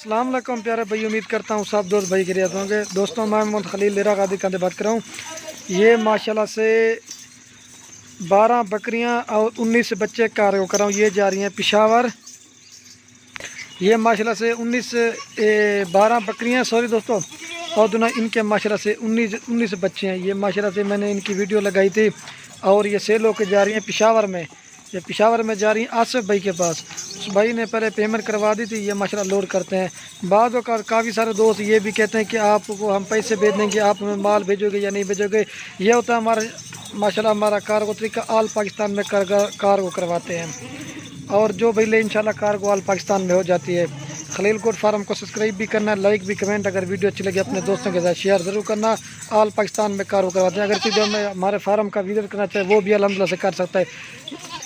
अस्सलाम वालेकुम प्यारे भाई, उम्मीद करता हूँ सब दोस्त भाई गिरियत होंगे। दोस्तों मैं मोहम्मद खलील लेरा गादी कांदे बात कर रहा हूँ। ये माशाल्लाह से 12 बकरियाँ और 19 बच्चे कार्य कर रहा हूँ। ये जा रही हैं पिशावर। ये माशाल्लाह से 12 बकरियाँ सॉरी दोस्तों, और दोनों इनके माशाल्लाह से 19 बच्चे हैं। ये माशाल्लाह से मैंने इनकी वीडियो लगाई थी और ये सेल होकर जा रही हैं पिशावर में। ये पिशावर में जा रही हैं आसिफ भाई के पास। उस भाई ने पहले पेमेंट करवा दी थी। ये माशाल्लाह लोड करते हैं। बाद में काफ़ी सारे दोस्त ये भी कहते हैं कि आपको हम पैसे भेज देंगे, आप हमें माल भेजोगे या नहीं भेजोगे। ये होता है हमारा माशाल्लाह हमारा कार्गो तरीका। आल पाकिस्तान में कार्गो करवाते हैं और जो भाई ले इंशाल्लाह कार्गो आल पाकिस्तान में हो जाती है। खलील गोट फार्म को सब्सक्राइब भी करना, लाइक भी, कमेंट अगर वीडियो अच्छी लगी अपने दोस्तों के साथ शेयर ज़रूर करना। आल पाकिस्तान में कार्गो करवाते हैं। अगर किसी में हमारे फार्म का विजिट करना चाहे वो भी अल्हम्दुलिल्लाह से कर सकता है।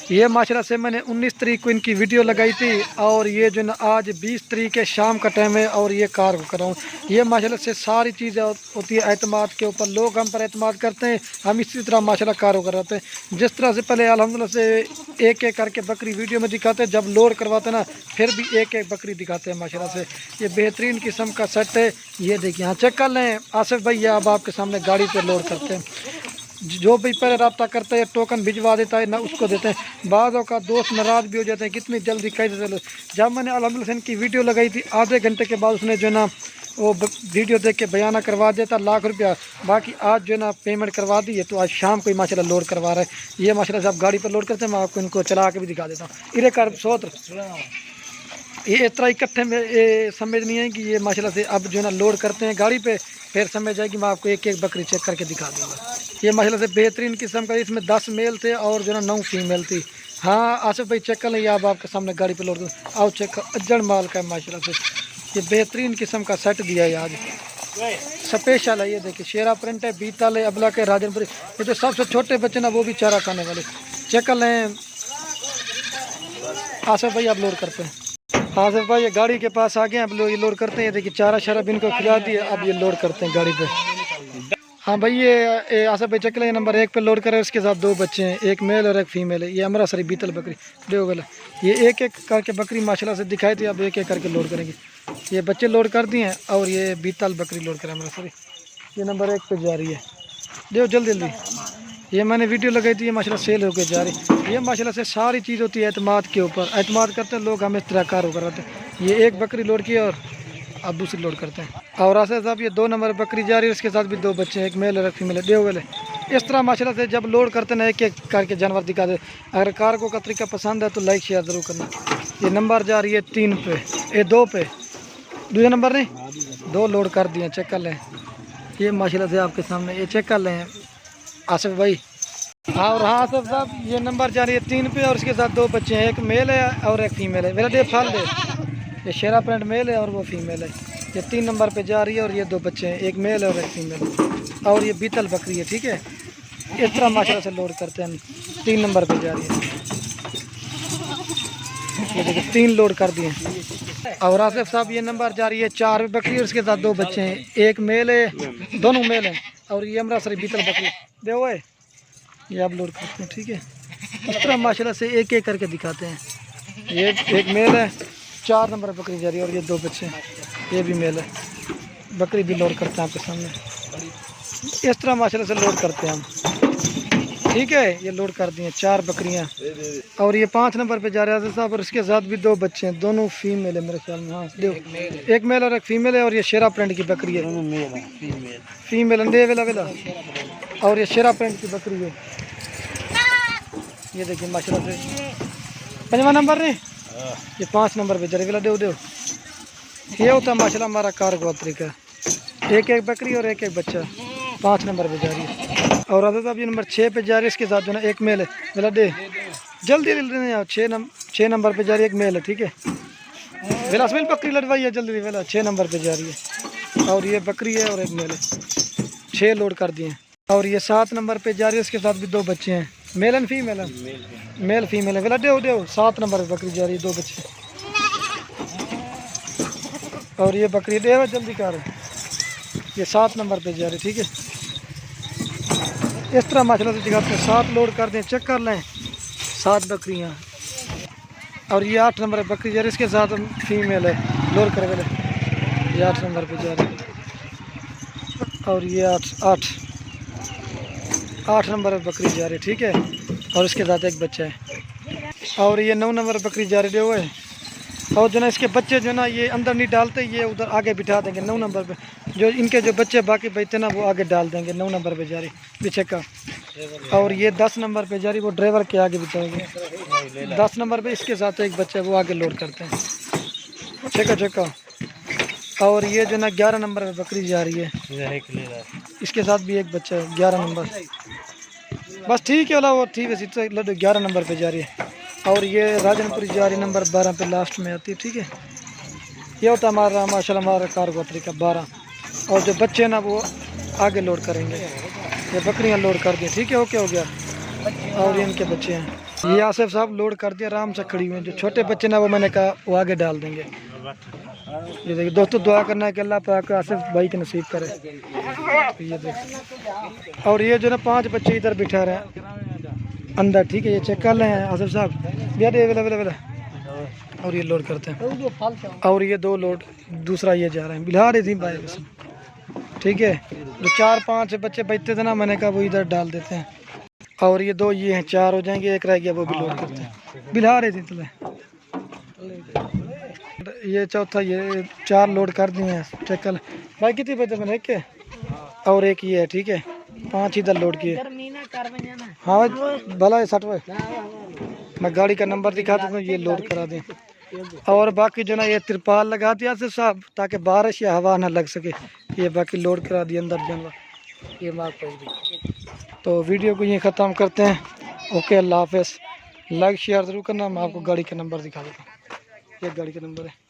ये माशाल्लाह से मैंने 19 तारीख को इनकी वीडियो लगाई थी और ये जो ना आज 20 तारीख के शाम का टाइम है और ये कार्गो कर रहा हूँ। ये माशाल्लाह से सारी चीज़ें होती है एतमाद के ऊपर। लोग हम पर एतमाद करते हैं, हम इसी तरह माशाल्लाह कार्गो कराते हैं। जिस तरह से पहले अल्हम्दुलिल्लाह से एक एक करके बकरी वीडियो में दिखाते हैं, जब लोड करवाते हैं ना फिर भी एक एक बकरी दिखाते हैं माशाल्लाह से। ये बेहतरीन किस्म का सेट है। ये देखिए यहाँ चेक कर लें आसिफ भाई, ये अब आपके सामने गाड़ी पर लोड करते हैं। जो भी पहले रब्ता करता है टोकन भिजवा देता है ना उसको देते हैं। बाज़ों का दोस्त नाराज़ भी हो जाते हैं कितनी जल्दी कैसे चलो। जब मैंने अल्हम्दुलिल्लाह इनकी वीडियो लगाई थी आधे घंटे के बाद उसने जो ना वो वीडियो देख के बयाना करवा देता ₹1,00,000। बाकी आज जो ना पेमेंट करवा दी है तो आज शाम को ही माशाल्लाह लोड करवा रहा है। ये माशाल्लाह से आप गाड़ी पर लोड करते हैं। मैं आपको इनको चला के भी दिखा देता हूँ। इरे कर सोत्र ये इस तरह इकट्ठे में ये समझ नहीं है कि ये माशाल्लाह से अब जो ना लोड करते हैं गाड़ी पे, फिर समझ जाएगी। मैं आपको एक एक बकरी चेक करके दिखा दूँगा। ये माशाल्लाह से बेहतरीन किस्म का, इसमें 10 मेल थे और जो ना 9 फीमेल थी। हाँ आसिफ भाई चेक कर लें, अब आपके सामने गाड़ी पे लोड आओ चेक। अज्जड़ माल का है माशाल्लाह से। ये बेहतरीन किस्म का सेट दिया है आज स्पेशल है। ये देखिए शेरा प्रिंट है, बीतल है, अबला के राजनपुरी। ये तो सबसे छोटे बच्चे ना वो भी चारा खाने वाले। चेक कर लें आसिफ भाई, आप लोड करते हैं। आसिफ भाई ये गाड़ी के पास आ गए, अब लोग ये लोड करते हैं। ये देखिए चारा शराब इनको खिला दिए, अब ये लोड करते हैं गाड़ी पे। हाँ भाई ये आसिफ भाई चेक लें, नंबर 1 पे लोड करे। उसके साथ 2 बच्चे हैं, एक मेल और एक फीमेल है। ये अमरा सरी बीतल बकरी दो गला। ये एक एक करके बकरी माशाल्लाह से दिखाई थी, अब एक एक करके लोड करेंगे। ये बच्चे लोड कर दिए हैं और ये बीतल बकरी लोड करें अमरा सरी। ये नंबर 1 पे जा रही है, देखो जल्दी जल्दी। ये मैंने वीडियो लगाई थी, ये माशाल्लाह सेल होकर जा रही। ये माशाल्लाह से सारी चीज़ होती है एतमाद के ऊपर। एतमाद करते हैं लोग, हम इस तरह कार्य कराते हैं। ये एक बकरी लोड की और अब दूसरी लोड करते हैं। और आसिफ साहब ये 2 नंबर बकरी जा रही है, उसके साथ भी 2 बच्चे हैं, एक मेल और एक फीमेल है। दे वाले इस तरह माशाल्लाह से जब लोड करते हैं ना एक एक करके जानवर दिखा दे। अगर कार्गो का तरीका पसंद है तो लाइक शेयर ज़रूर करना। ये नंबर जा रही है 3 पे, ये 2 पे, दूसरा नंबर नहीं 2 लोड कर दिए। चेक कर लें ये माशाल्लाह से आपके सामने, ये चेक कर लें आसिफ भाई। हाँ और हाँ आसिफ साहब ये नंबर जा रही है 3 पे और उसके साथ 2 बच्चे हैं, एक मेल है और एक फीमेल है। मेरा दे फाल दे, ये शेरा प्रिंट मेल है और वो फीमेल है। ये 3 नंबर पे जा रही है और ये 2 बच्चे हैं, एक मेल और एक फीमेल। और ये बीतल बकरी है, ठीक है। इस तरह माशाल्लाह से लोड करते हैं। 3 नंबर पे जा रही है, ये देखिए 3 लोड कर दिए। और आसिफ साहब ये नंबर जा रही है 4 पे बकरी और उसके साथ 2 बच्चे हैं, एक मेल है, दोनों मेल हैं। और ये अमरा सरी बीतल बकरी दे हुए ये आप लोड करते हैं, ठीक है। इस तरह माशाल्लाह से एक एक करके दिखाते हैं। ये एक मेल है, 4 नंबर बकरी जा रही है और ये 2 बच्चे हैं, ये भी मेल है। बकरी भी लोड करते हैं आपके सामने। इस तरह माशाल्लाह से लोड करते हैं हम, ठीक है। ये लोड कर दिए 4 बकरियां और ये 5 नंबर पे जा रहे हैं साहब और इसके साथ भी 2 बच्चे हैं, दोनों फीमेल है मेरे ख्याल में। हाँ देखो एक मेल और एक फीमेल है और ये शेरा प्रिंट की बकरी है, फीमेल अंडे वेला वेला। और ये शेरा प्रिंट की बकरी है। ये देखिए माशाल्लाह से 5वां नंबर नहीं, ये 5 नंबर पे जा रही है। दो ये होता है माशाल्लाह हमारा कार्गो तरीका। एक एक बकरी और एक एक बच्चा 5 नंबर पे जा रही है। और आसिफ साहब ये नंबर 6 पे जा रही है, इसके साथ जो ना एक मेल है। मेला दे जल्दी जल्दी आओ। 6 नंबर पे जा रही है, एक मेल है, ठीक है। वेला स्मेल बकरी लड़वाई है जल्दी वेला। 6 नंबर पे जा रही है और ये बकरी है और एक मेल है। 6 लोड कर दिए। और ये 7 नंबर पे जा रही है, इसके साथ भी 2 बच्चे हैं, मेल एंड फीमेल है, मेल फीमेल है। वेला दे 7 नंबर पे बकरी जा रही है, 2 बच्चे। और ये बकरी दे जल्दी कर, ये 7 नंबर पे जा रही, ठीक है। इस तरह माशाल्लाह से जगह पे 7 लोड कर दें। चेक कर लें 7 बकरियाँ और ये 8 नंबर बकरी जा रही है, इसके साथ फीमेल है। लोड कर वेले ये 8 नंबर पे जा रही है। और ये 8 नंबर पे बकरी जा रही है, ठीक है। और इसके साथ एक बच्चा है। और ये 9 नंबर बकरी जा रही है। और जो ना इसके बच्चे जो ना ये अंदर नहीं डालते, ये उधर आगे बिठा देंगे 9 नंबर पे। जो इनके जो बच्चे बाकी बचते ना वो आगे डाल देंगे 9 नंबर पे जा रही पीछे का। और ये 10 नंबर पे जा रही, वो ड्राइवर के आगे बिठाएंगे। 10 नंबर पे इसके साथ एक बच्चा वो आगे लोड करते हैं, ठीक है। और ये जो ना 11 नंबर पे बकरी जा रही है, इसके साथ भी एक बच्चा है 11 नंबर। बस ठीक है वाला वो ठीक है, 11 नंबर पे जा रही है। और ये राजनपुरी जा रही नंबर 12 पे लास्ट में आती है, ठीक है। ये होता है हमारा माशाल्लाह हमारा कार्गो तरीका 12। और जो बच्चे ना वो आगे लोड करेंगे, ये बकरियां लोड कर दी, ठीक है। ओके हो गया। और ये इनके बच्चे हैं, ये आसिफ साहब लोड कर दिया, आराम से खड़ी हुई हैं। जो छोटे बच्चे ना वो मैंने कहा वो आगे डाल देंगे। ये देखिए दोस्तों, दुआ करना है कि अल्लाह पाक आसिफ भाई के नसीब करे। तो ये देख, और ये जो ना 5 बच्चे इधर बिठा रहे हैं अंदर, ठीक है। ये चेक कर रहे हैं आसिफ साहब, अवेलेबल। और ये लोड करते हैं। और ये 2 लोड दूसरा ये जा रहे हैं बिहार थी भाई, ठीक है। जो 4-5 बच्चे बचते थे ना मैंने कहा वो इधर डाल देते हैं। और ये 2 ये हैं, 4 हो जाएंगे, एक रह गया वो भी लोड करते हैं बिहार थी तले। ये चौथा, ये 4 लोड कर दिए हैं, चेक कर भाई कितने बचे मैंने के। और एक ये है, ठीक है। 5 इधर लोड किए। हाँ भला है 60 मैं गाड़ी का नंबर दिखा दूँगा, ये लोड करा दें। और बाकी जो ना ये तिरपाल लगा दिया से साहब, ताकि बारिश या हवा ना लग सके। ये बाकी लोड करा दिया अंदर जानवर, ये मार पड़ गई। तो वीडियो को ये ख़त्म करते हैं। ओके, अल्लाह हाफ़िज़। लाइक शेयर ज़रूर करना। मैं आपको गाड़ी का नंबर दिखा देता हूँ, ये गाड़ी का नंबर है।